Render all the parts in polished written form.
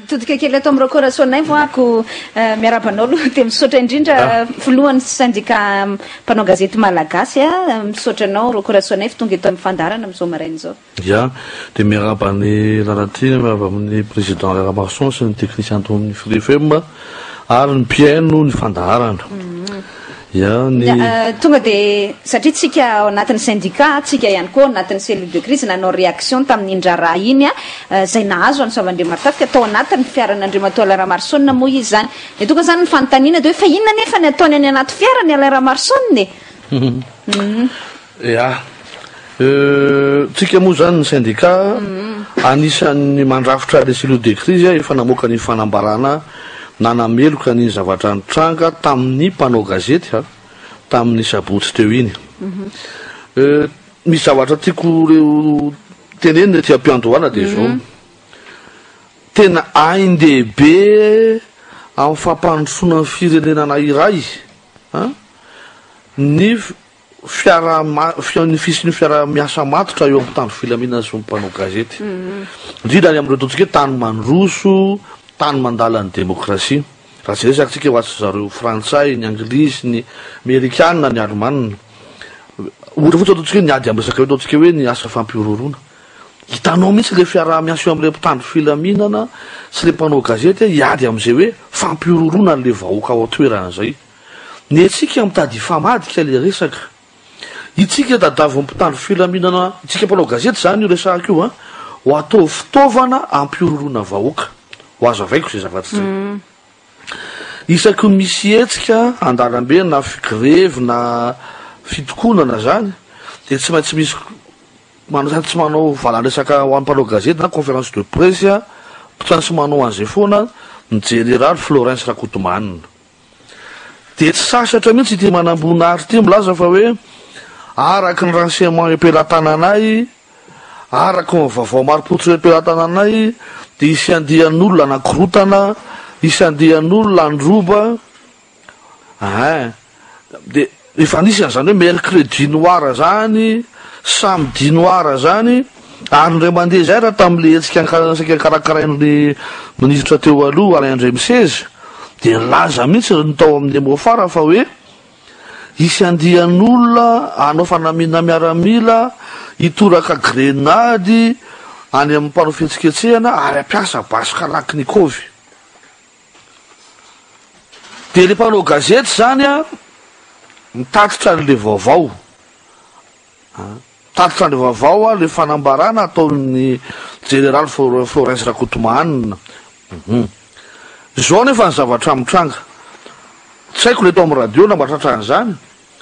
todika kely atao amin'ireo korasoanay voako miarabanao aloha dia misaotra indrindra voalohany syndika mpanao gazety malagasy misaotra anao ireo korasoanay fa tonga eto amin'ny fandarana amin'izao maraina izao. Ya, dia miaraba ny Laratine, miaraba amin'ny président Ramason sy ny technicien ato amin'ny Free FM ary ny mpiaino ny fandaharana. Tonga dia satria tsika ao anatin'ny syndicat tsika ihany koa anatin'ny cellule de crise nanao réaction tamin'ny indrara iny izay nahazo Ansoavan'Andriamartafika tao anatin'ny fiaran'Andriamatoa Alaramarson moa izy zany. Dia tonga zany ny fanontaniana dia hoe fa inona nefa ny ataony any anaty fiarany Alaramarson ne? Tsika moa zany ny syndicat anisan'ny mandrafitra le cellule de crise efa namoaka ny fanambarana nanameloka ny zavatra nitranga tamin'ny mpanao gazety tamin'ny sabotsy teo iny. Misy zavatra tiako tenenina ty ampiandohana dia zao tena haindehibe amin'ny fampandrosoana ny firenenana iray ny fisin'ny fiara-miasa matotra eo amin'ny tany filaminana sy ny mpanao gazety indrindra ny amin'ireo ataontsika tany mandroso tany mandala ny demokrasia raha tsy resaka tsika hoatsy zareo frantsay ny anglisy ny amerikanina ny alemanina ohatra fotsy ataontsika hoe niady amin'ny resaka hoe ataontsika hoe ny asa fampirorona hitanao mihitsy le fiaraha-miasa eo amin'le mpitandro filaminana sy le mpanao gazety hiady amin'izay hoe fampirorona n'le vahoaka ao toeran'izay ny tsika mitady famadika le resaka itsika dadavo mpitandro filaminana itsika mpanao gazety zany io resaka io ho atao fitaovana ampirorona vahoaka ho azo avaiko zay zavatra zay isaky misy hetsika andalambe na grève na fitokonana zany dia tsy maintsy misy tsy manao valanresaka ho an'ny mpanao gazety na conférence de presse tsy manao an'izay foana ny général Florence Rakotomanina dia tsy sasatra mihitsy ity manam-boninahitra ity milaza fa hoe araky ny renseignement empelantananay araky ny vaovao marim-pototra empelantananay dia isy andihan'olona anakorotana isy andihan'olona androba dia efa nisy an'izany hoe mercredi noir zany samedi noir zany ary ndray mandeha zay raha tamin'le hetsika karakarain'ny ministra teo aloha Alain André Miseza dia laza mihitsy ny tao amin'ny mofara fa hoe isy andihan'olona anao fanamina miaramila hitoraka grenady any amin'ny mpanao fihetsiketsehana ary ampiasa basy Kalaknikov dia le mpanao gazety zany mitatitra n'le vaovao mitatitra n'le vaovao le fanambarana ataon'ny général Florence Rakotomanina zao nefa ny zavatra mitranga tsy haiko le tao amin'ny radio na matratra an'izany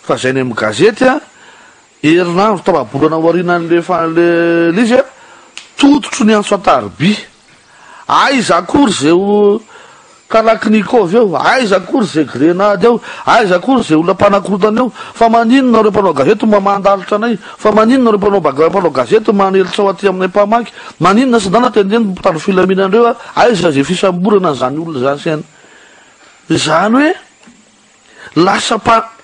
fa zay ny amin'ny gazety herinandro tapabolana aorianan'le lizy tototro ny Ansoatarby aiza akory zay Kalaknikov eo aiza akory zay grenady eo aiza akory zay olona mpanakorotana eo fa maninona reo mpanao gazety mandalitra anay fa maninona reo mpanao gazety manelitra ao aty aminay mpamaky maninona sy dana tendeny mpitandro filaminandreo aiza zay fisamborana zany olona zany saina zany hoe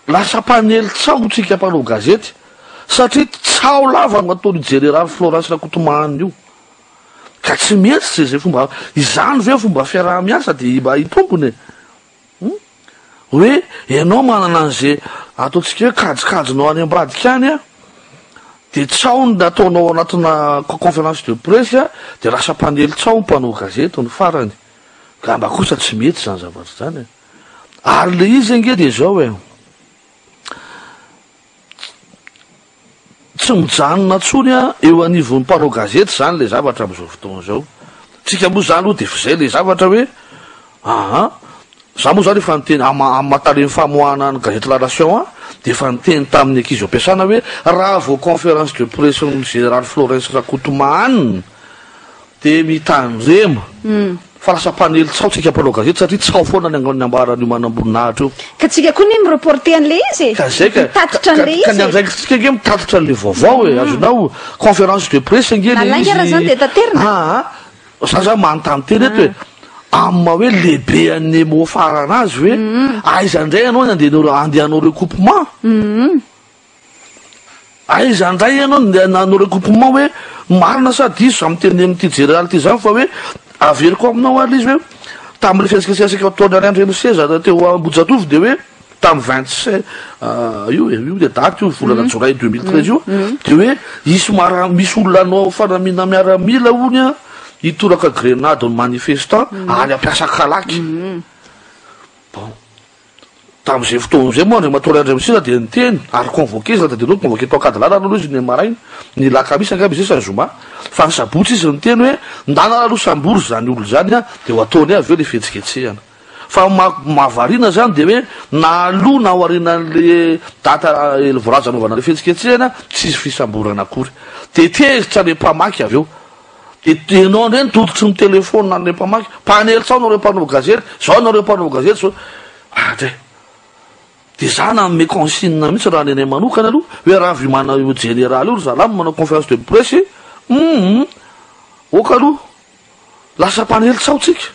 lasa mpanelitsao tsika mpanao gazety satria tsao lava no ataon'ny général Florence Rakotomanina io ka tsy mihetsy zay fomba izany ve fomba fiaraha-miasa dia mba hitompony hoe ianao manana an'izay ataontsika hoe kajikajinao any ambadika any dia tsao ny ataonao anatina conférence de presse dia lasa mpanelitsao mpanao gazety ny farany ka mba kosa tsy mety zany zavatra zany ary le izy ange dia zao tsy mijanona tsony eo anivon'ny mpanao gazety zany le zavatra amin'izao fotoana zao tsika moa zany aloha dia fizay le zavatra hoe za moa zany efa niteny amataleny famoahana ny gazety La Nation dia efa niteny tamin'ny ankizy ampiasana hoe raha vao conférence de presse ny général Florence Rakotomanina dia mitandrema fa lasa mpanelitsao tsika mpanao gazety satria tsao foana ny ambaran'io manam-boninahitra io ka tsika koa ny mireporter an'le izy mitatitra an'le izy ka ny am'izay tsika nge mitatitra an'le vaovao azonao conférence de presse nge le izy raha zany dia taterina za manontany teny eto hoe amma hoe lehibe an'ny mofara anazy hoe aiza indray ianao ny andehanao recoupement aiza indray ianao nanao recoupement hoe marina sady izo za miteny amin'ity général ty zany fa hoe averiko aminao ary izy hoe tamin'le fiasikasiasika ataony ariandreny seza teo Ambohijatovo de hoe tamin'ny 27 io de date io volana jolay 2013 io de hoe misy olona anao fanamina miaramila ony a hitoraka grenade ny manifestant any ampiasa kalaky bon tamin'izay fotoan'izay moa andriamatory andriamsina de niteny ary convoqué izy de convoqué tao akadalana aloha izy ny maraina ny lakamisy angamba izy zoma fa ny sabotsy izy niteny hoe ndana aloha sambory zany olo zany a de ho ataony aveo le fihetsiketsehana fa mahavarina zany de hoe na aloha na ao arinan'le data vorazanaovana le fihetsiketsehana tsisy fisamborana akory de tezitra le mpamaky aveo de enao ndreny todotry ny telefona an'le mpamaky panely sao nareo mpanao gazety zao nareo mpanao gazety zao dray de za na me consigne mihitsy raha nenay manokana aloha hoe raha vimana io général io zalamy manao conférence de presse oka aloha lasa panely sao tsika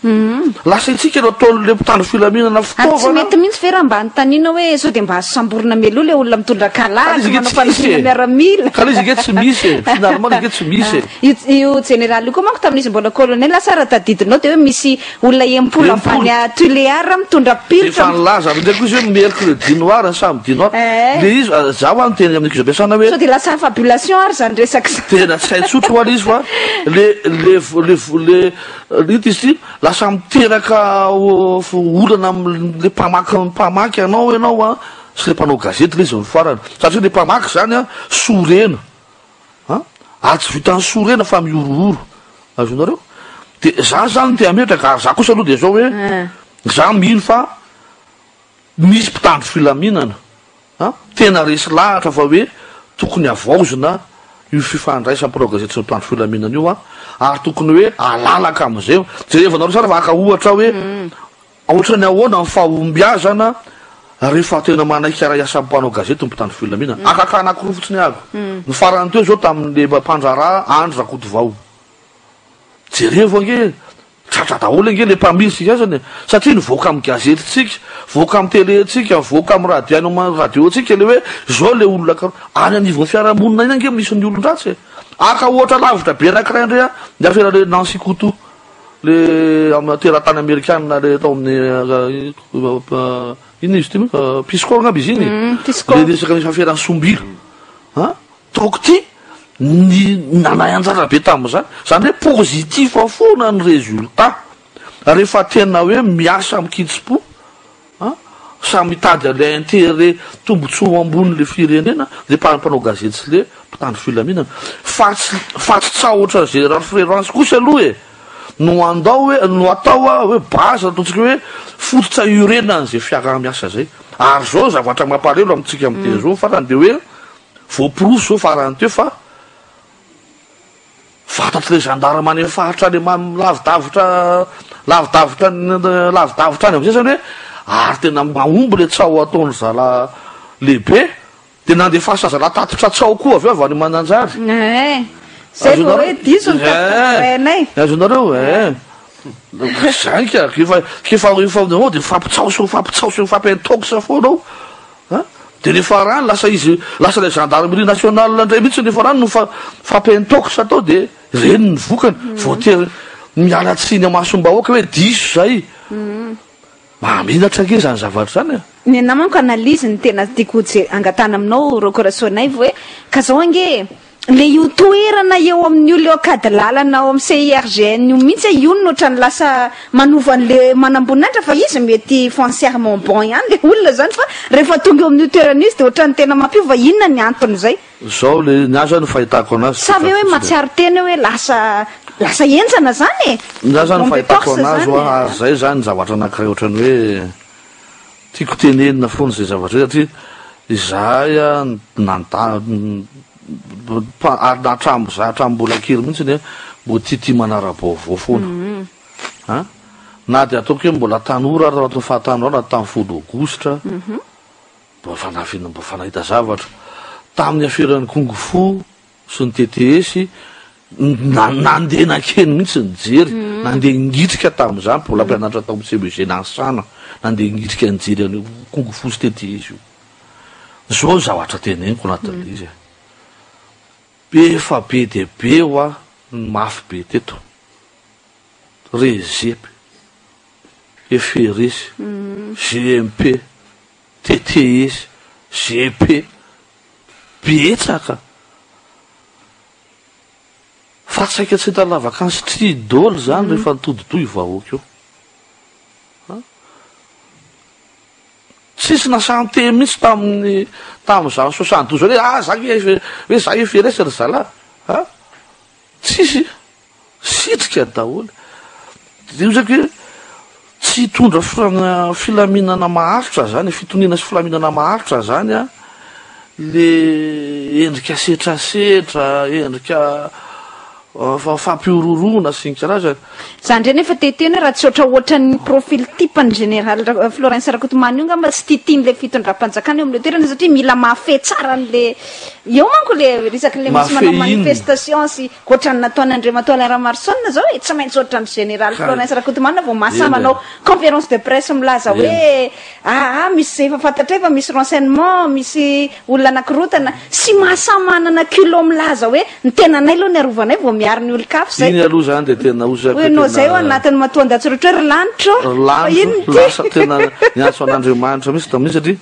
lasa itsika no ataon'le mpitandro filaminana tsy fitaovana mety mihitsy ve raha mba notaniana hoe sao de mba samborona melo le olona mitondra kalaky manao fanamina miaramila kala izy ige tsy misy finalement ige tsy misy io général io koa manko tamin'izy mbola colonel lasa raha tadidinao de hoe misy olona empolo avany a Tuléar mitondra efa pilitra nilaza ndraiky izy hoe mercredi noir ny samedi noir le izy zaho any teny amin'ny ampiasana hoe sao de lasa fabulation ary zany resaka tena tsy haitsotro ho any izy fa le ity izy ty lasa miteraka olana amle mpamaky anao a sy le mpanao gazety le izy ny farany satria le mpamaky zany a sorena ary tsy vitany sorena fa miorooro azonareo de za zany te ametraka ary za kosa aloha de zao hoe za mino fa misy mpitandro filaminana tena resy lahatra fa hoe tokony avaozina io fifandraisam-panao gazety sy mpitandro filaminana io ary tokony hoe alalaka am'izay jerevanareo sara fa aka ohatra hoe ohatrany ahoana ny fahombiazana rehefa tena manaiky raha iasa mpanao gazety mpitandro filaminana akaka anakiroa fotsiny aby ny farany teo zao tamin'le mpandraraha andro rakoto vao jereva nge tratra daholo nge le mpamisika zany satria nivoaka amy gazetitsika voaka amy teletsika voaka amy radio tsika le hoe zao le olona karo any anivony fiarahamonina iny ange misy ny olondratsy aka ohatra lavitra be anakiray ndre niafera le Nancy Coutu le teratany amerikana le tao amin'ny ino izy ty piscor ngaby izy iny le resaka misy aferany sombilo taoko ty ny nanay anjara be tam'izany zany hoe positif foana ny résultat rehefa tena hoe miasa mikitsipo samy mitady ale intérêt tombotsoa ambony le firenena le mpanao gazety sy le mpitandro filaminana fa tsy tsahotra zay référence kosa aloha no andao hoe no atao hoe base ataontsika hoe fototra irenany zay fiarah miasa zay ary zao zavatra mamparelo amitsika am'te zao farany de hoe voapirosy zao farany teo fa fatatry le gendarme any faritra le lavidavitra any am'zay zany hoe ary tena mahomby le tsao ataony zala lehibe de nandefa zala tatitra tsao koa avy avy any mananjary zay vo hoe diso ny tainay azonareo zany kefa de fampitsaoso foanao de lefa rany lasa le gendarmerie nationale ndray mihitsy lefa rany no fampiantokosa atao de reny ny vokany voatery miala tsiny amasombahoaka hoe diso zay maminatra ke zany zavatra zany ny namanko analyse ny tena tiako angatana aminao rokorasoanay hoe ka zao ange le io toerana eo amin'ny olo eo akady lalana ao amy CIRGN io mihitsy io no ohatrany lasa manovan'le manambonatra fa izy mety foncièrement bon ihany le olona zany fa rehefa tonga eo amin'ny toerana izy de ohatrany tena mampiova inona ny antony zay zao le nyaza ny fahitako anazy sa ve hoe matsiaro tena hoe lasa enjana zany za zany fahitako anazy ary zay zany zavatra anakiray ohatrany hoe tiako tenenina foana zay zavatra satria izaya ary natrambola kely mihitsy mbo tity manara-baovao foana na de ataoko hoe mbola tanora ary fahatanora tamy folo aogositra mbo fanahita zavatra tamin'ny aferan'ny Kung-Fu sy ny TTS nandeha nakeny mihitsy nijery nandeha ngitrika tam'izany mbola mpianatra tao amin'ny CBG nansana nandeha ngitrika nijery any Kung-Fu sy TTS io zao zavatra teneniko anatin'le izy efa be de be mafy be teto rezep FRS GMP TTS GP betsaka fa tsaika tsy hita lavakansy tridôly zany rehefa nitodidoy vahoaka eo tsisy nasante mihitsy tam'izany 72 hoe zany hoe za FRS ry zala tsisy sitrika daholy io zaky hoe tsy hitondra filaminana maharitra zany fitoniana sy filaminana maharitra zany a le endrika setrasetra endrika fampiororona sy ny karazany zany ndray nefa tetena raha tsy ohatraohatran'ny profil typeny général Florence Rakotomanga io ngamba tsy titiany le fitondram-panjakana eo amin'le toerana satria mila mahafehy tsara an'le eo manko le resaky le misy manao manifestation sy ohatrany nataon'Andriamatoa Ramarsona zao tsy maintsy ohatran'ny général Florence Rakotomanga vao masa manao conférence de presse milaza hoe misy efa fantatra efa misy renseignement misy olona anakirotana sy masa manana kilo milaza hoe ny tenanay aloha ny arovanay vao miaro ny olon-kafo zay iny aloha zany de tena hoe no zay eo anatin'ny matoan-datsy rehetra hoe rylantro lasa tena niantso an'Andriamanitra mihitsy tamin'iny satria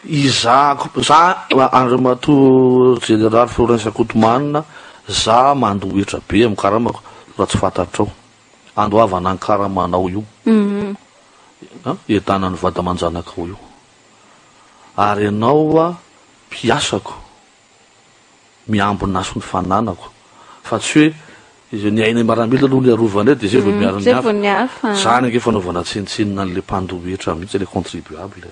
izako za Andriamatoa général Florence Rakotomanga za mandohitra be amin'ny karamako raha tsy fantatrao andoavana ny karamanao io etanany vadamanjanakao io ary ianao a mpiasako miambinaso ny fananako fa tsy hoe izy ny aina maramila aloha ny arovana de zay vao miariny hafa zany ake fanaovana tsinitsinina an'le mpandohitra mihitsy le contribuable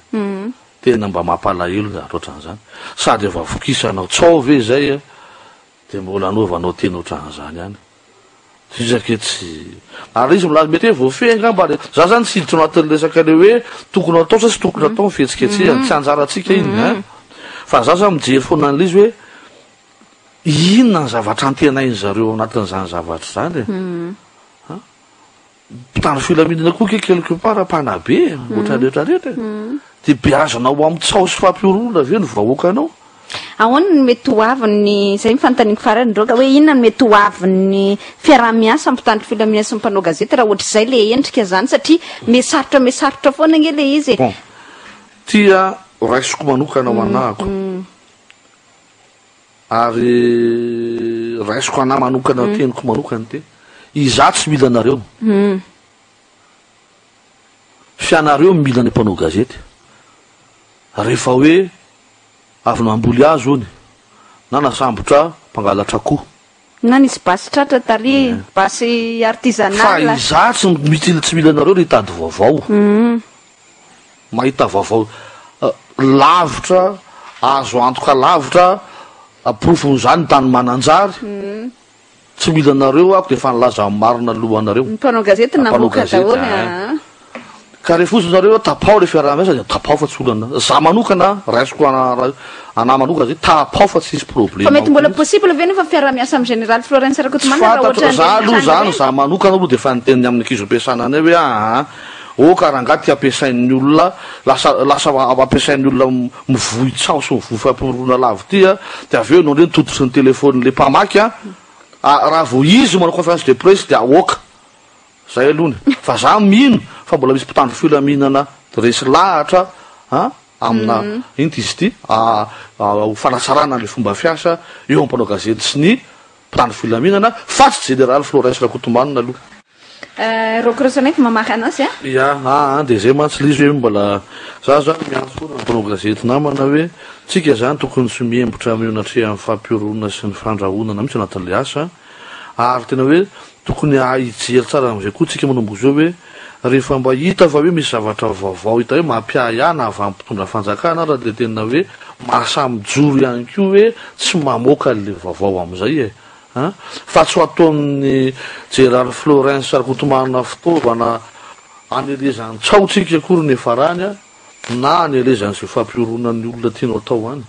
tena mba mampalahelo ohatran'izany sady efa vokisanao tsao ve zay de mbola anaovanao tena ohatran'izany ihany izake tsy ary izy milaza mety hoe voafehy angamba za zany tsiditra anatin'ny resaka le hoe tokony atao sa tsy tokony atao mifetsiketsehany tsy anjaratsika iny fa za za mijery foana an'le izy hoe inona ny zavatra antenainy zareo anatin'izany zavatra zany mpitandro filaminana koa ke quelque part mpanabe ohatran'ny rehetrarehetra de beazanao amin'ny tsao sy fampiorona ve ny vahoakanao ahoana ny mety ho aviny zay mifantaniko farany droka hoe inona ny mety ho aviny fiaraha-miasa mpitandro filaminana sy mpanao gazety raha ohatra izay le endrika zany satria mesarotra foana nge le izy tia raisiko manokana ho anahako ary raisiko anah manokana teniko manokana te iza tsy mila anareo fianareo mila ny mpanao gazety rehefa hoe avy namboly azo ony na nasambotra mpangalatra koa na nisy basy tratra tary basy artisanal fa iza tsy mila anareo hitady vaovao mahita vaovao lavitra azo antoka lavitra aprofony zany tany mananjary tsy mila anareo ako de efa nilaza marina lohanareo mpanao gazety namoaka daholo ka rehefa ozy nareo tapao le fiaraha-miasa de tapao fa tsy olana za manokana raisiko anah manoka zay tapao fa tsy isy problème fa mety mbola possible ve nefa fiaraha-miasa amin'ny général Florence Rakotomanga za aloha zany za manokana aloha de efa niteniny amin'ny ankizy ampiasana anay hoe karangaty ampiasain'ny olona lasa ampiasain'ny olona mivoy tsao sy mivoy fampiorona lavo tya de avy eo nao ndre nitototry ny telefony le mpamaky raha vo izy manao conférence de presse de aoka zay alohany fa za mino fa mbola misy mpitandro filaminana resy lahatra amina iny ty izy ty fanasarana le fomba fiasa eo ampanao gazety sy ny mpitandro filaminana fa tsy général Florence Rakotomanga aloha rokorosanaiko mamaky anasy de zay mantsy lizy hoe mbola za zany miantso foana mpanao gazety namana hoe tsika zany tokony tsy miembotra mionatrea amin'ny fampiorona sy ny fandrahonana mihitsy anatin'le asa ary tena hoe tokony hijery tsara am'izay koa tsika manomboka zao hoe rehefa mba hita fa hoe misy zavatra vaovao hita hoe mampiahana avy amin'ny mpitondra fanjakana raha de tena hoe masamijoro ihany ko hoe tsy mamoaka le vaovao am'izay fa tsy ho ataon'ny général Florence Rakotomanga fitaovana anelezany tsaotsika akory ny efarany na anelezany zay fampiorona ny olona tianao atao any